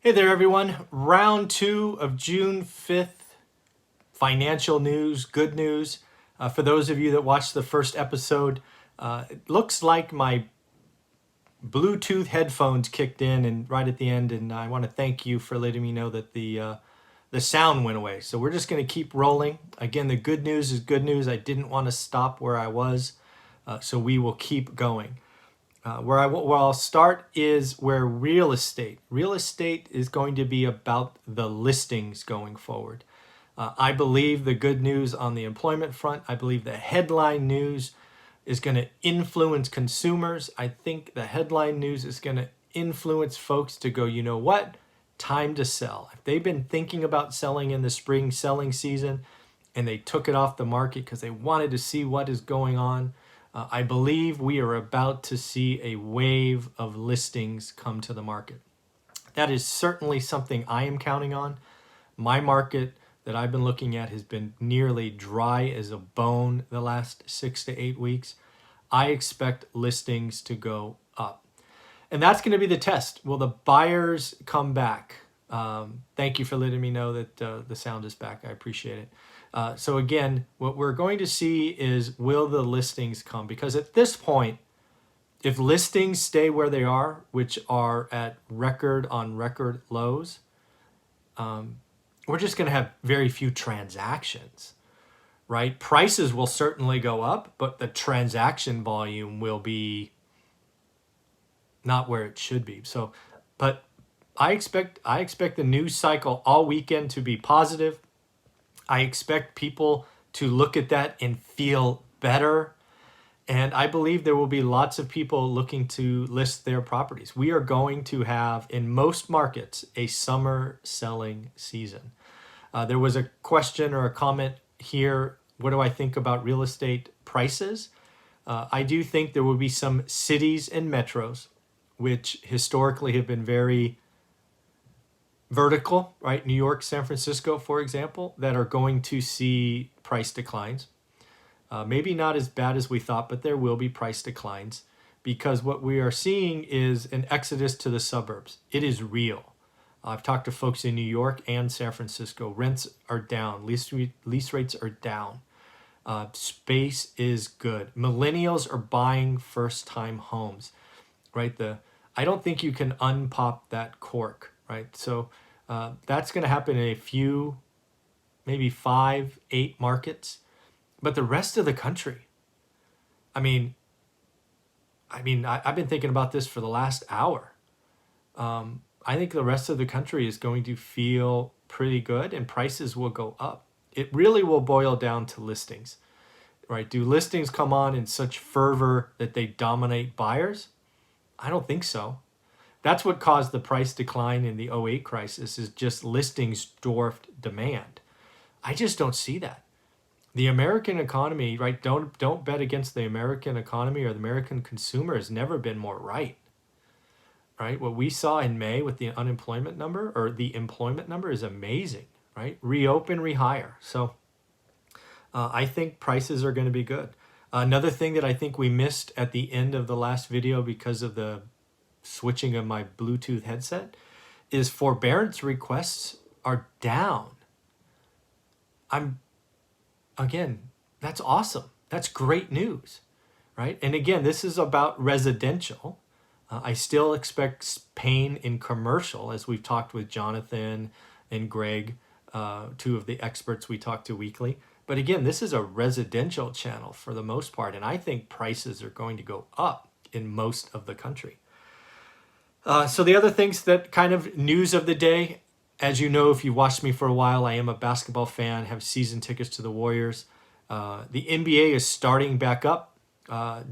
Hey there, everyone. Round 2 of June 5th. Financial news, good news. For those of you that watched the first episode, it looks like my Bluetooth headphones kicked in and right at the end, and I want to thank you for letting me know that the sound went away. So we're just going to keep rolling. Again, the good news is good news. I didn't want to stop where I was, so we will keep going. Where I'll start is where real estate. Real estate is going to be about the listings going forward. I believe the good news on the employment front. I believe the headline news is going to influence consumers. I think the headline news is going to influence folks to go, you know what? Time to sell. If they've been thinking about selling in the spring selling season and they took it off the market because they wanted to see what is going on, I believe we are about to see a wave of listings come to the market. That is certainly something I am counting on. My market that I've been looking at has been nearly dry as a bone the last 6 to 8 weeks. I expect listings to go up. And that's going to be the test. Will the buyers come back? Thank you for letting me know that the sound is back. I appreciate it. So again, what we're going to see is, will the listings come? Because at this point, if listings stay where they are, which are at record on record lows, we're just going to have very few transactions, right? Prices will certainly go up, but the transaction volume will be not where it should be. So, but I expect the news cycle all weekend to be positive. I expect people to look at that and feel better. And I believe there will be lots of people looking to list their properties. We are going to have, in most markets, a summer selling season. There was a question or a comment here. What do I think about real estate prices? I do think there will be some cities and metros, which historically have been very vertical, right? New York, San Francisco, for example, that are going to see price declines. Maybe not as bad as we thought, but there will be price declines because what we are seeing is an exodus to the suburbs. It is real. I've talked to folks in New York and San Francisco. Rents are down. Lease rates are down. Space is good. Millennials are buying first-time homes, right? I don't think you can unpop that cork, right? So that's going to happen in a few, maybe 5, 8 markets. But the rest of the country, I've been thinking about this for the last hour. I think the rest of the country is going to feel pretty good and prices will go up. It really will boil down to listings, right? Do listings come on in such fervor that they dominate buyers? I don't think so. That's what caused the price decline in the '08 crisis, is just listings dwarfed demand. I just don't see that. The American economy, right? Don't bet against the American economy or the American consumer has never been more right. Right? What we saw in May with the unemployment number or the employment number is amazing, right? Reopen, rehire. So I think prices are going to be good. Another thing that I think we missed at the end of the last video because of the switching of my Bluetooth headset is forbearance requests are down. Again, that's awesome. That's great news, right? And again, this is about residential. I still expect pain in commercial, as we've talked with Jonathan and Greg, 2 of the experts we talk to weekly. But again, this is a residential channel for the most part, and I think prices are going to go up in most of the country. So the other things that kind of news of the day, as you know, if you watched me for a while, I am a basketball fan, have season tickets to the Warriors. The NBA is starting back up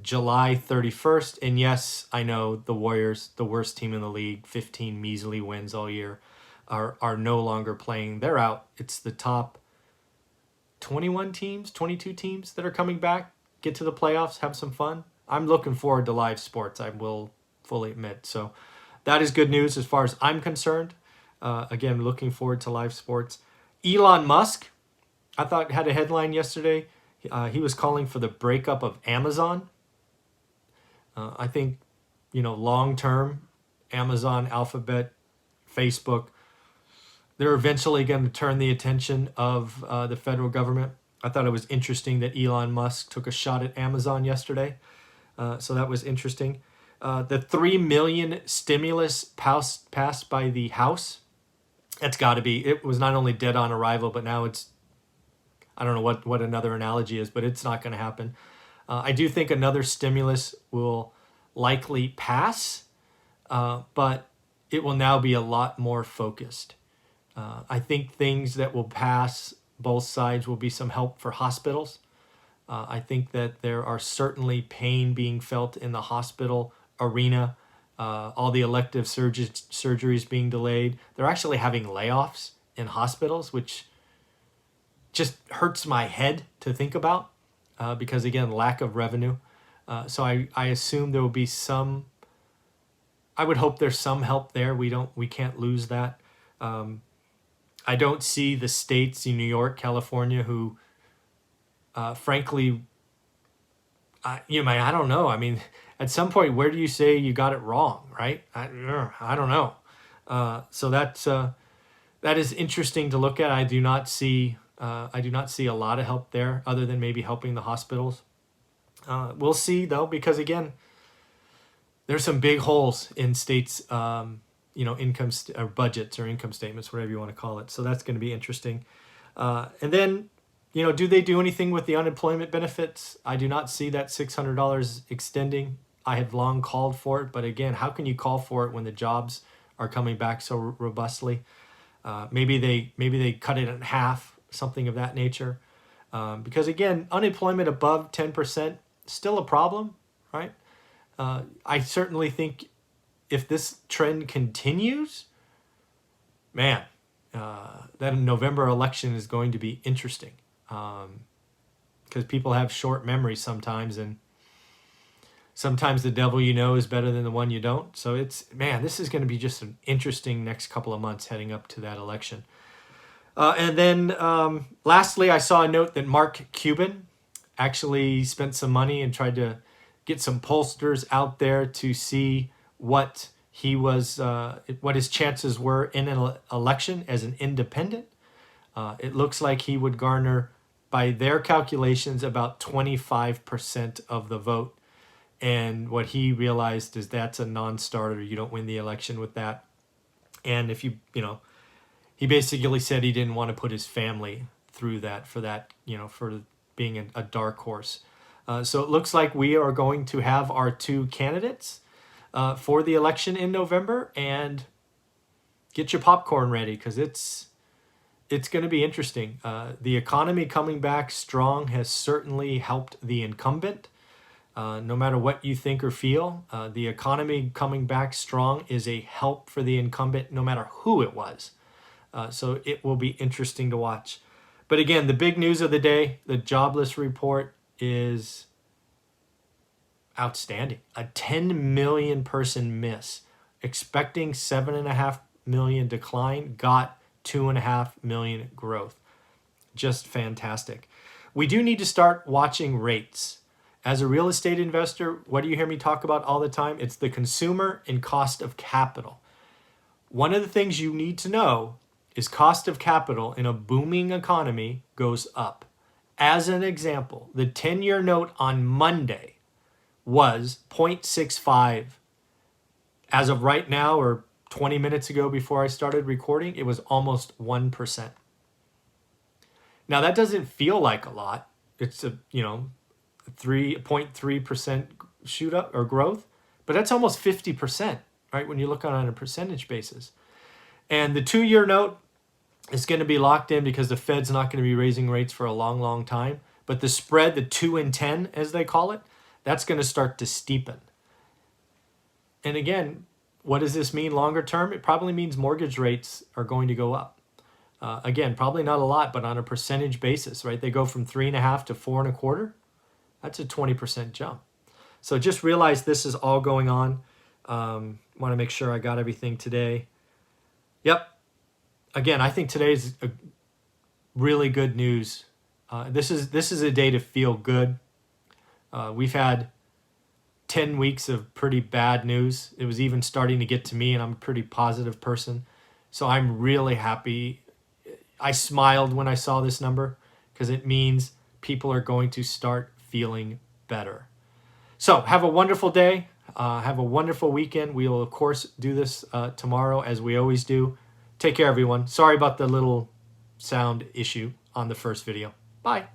July 31st. And yes, I know the Warriors, the worst team in the league, 15 measly wins all year, are no longer playing. They're out. It's the top 21 teams, 22 teams that are coming back, get to the playoffs, have some fun. I'm looking forward to live sports, I will fully admit. So that is good news as far as I'm concerned. Again, looking forward to live sports. Elon Musk, I thought, had a headline yesterday. He was calling for the breakup of Amazon. I think, long term, Amazon, Alphabet, Facebook. They're eventually going to turn the attention of the federal government. I thought it was interesting that Elon Musk took a shot at Amazon yesterday. So that was interesting. The 3 million stimulus passed by the House. That's got to be. It was not only dead on arrival, but now it's. I don't know what another analogy is, but it's not going to happen. I do think another stimulus will likely pass, but it will now be a lot more focused. I think things that will pass both sides will be some help for hospitals. I think that there are certainly pain being felt in the hospital arena. All the elective surgeries being delayed. They're actually having layoffs in hospitals, which just hurts my head to think about because, again, lack of revenue. So I assume there will be some. I would hope there's some help there. We can't lose that. I don't see the states in New York, California, who, frankly, I don't know. I mean, at some point, where do you say you got it wrong, right? I don't know. So that is interesting to look at. I do not see a lot of help there, other than maybe helping the hospitals. We'll see though, because again, there's some big holes in states. Income or budgets or income statements, whatever you want to call it. So that's going to be interesting. And then, do they do anything with the unemployment benefits? I do not see that $600 extending. I have long called for it, but again, how can you call for it when the jobs are coming back so robustly? Maybe they cut it in half, something of that nature. Because again, unemployment above 10% still a problem, right? I certainly think if this trend continues, man, that November election is going to be interesting because people have short memories sometimes, and sometimes the devil is better than the one you don't. So this is going to be just an interesting next couple of months heading up to that election. And then lastly, I saw a note that Mark Cuban actually spent some money and tried to get some pollsters out there to see what his chances were in an election as an independent. It looks like he would garner, by their calculations, about 25% of the vote. And what he realized is that's a non-starter. You don't win the election with that. And if he basically said he didn't want to put his family through that for being a dark horse. So it looks like we are going to have our two candidates for the election in November, and get your popcorn ready because it's going to be interesting. The economy coming back strong has certainly helped the incumbent. No matter what you think or feel, the economy coming back strong is a help for the incumbent, no matter who it was. So it will be interesting to watch. But again, the big news of the day, the jobless report, is outstanding. A 10 million person miss. Expecting 7.5 million decline, got 2.5 million growth. Just fantastic. We do need to start watching rates. As a real estate investor, what do you hear me talk about all the time? It's the consumer and cost of capital. One of the things you need to know is cost of capital in a booming economy goes up. As an example, the 10-year note on Monday was 0.65. As of right now, or 20 minutes ago before I started recording, it was almost 1%. Now that doesn't feel like a lot. It's a 3.3% shoot up or growth, but that's almost 50%, right? When you look on a percentage basis. And the 2-year note is going to be locked in because the Fed's not going to be raising rates for a long, long time. But the spread, the 2 and 10, as they call it, that's going to start to steepen. And again, what does this mean longer term? It probably means mortgage rates are going to go up. Again, probably not a lot, but on a percentage basis, right? They go from 3.5 to 4.25. That's a 20% jump. So just realize this is all going on. Want to make sure I got everything today. Yep. Again, I think today's a really good news. This is a day to feel good. We've had 10 weeks of pretty bad news. It was even starting to get to me, and I'm a pretty positive person. So I'm really happy. I smiled when I saw this number because it means people are going to start feeling better. So have a wonderful day. Have a wonderful weekend. We will, of course, do this tomorrow as we always do. Take care, everyone. Sorry about the little sound issue on the first video. Bye.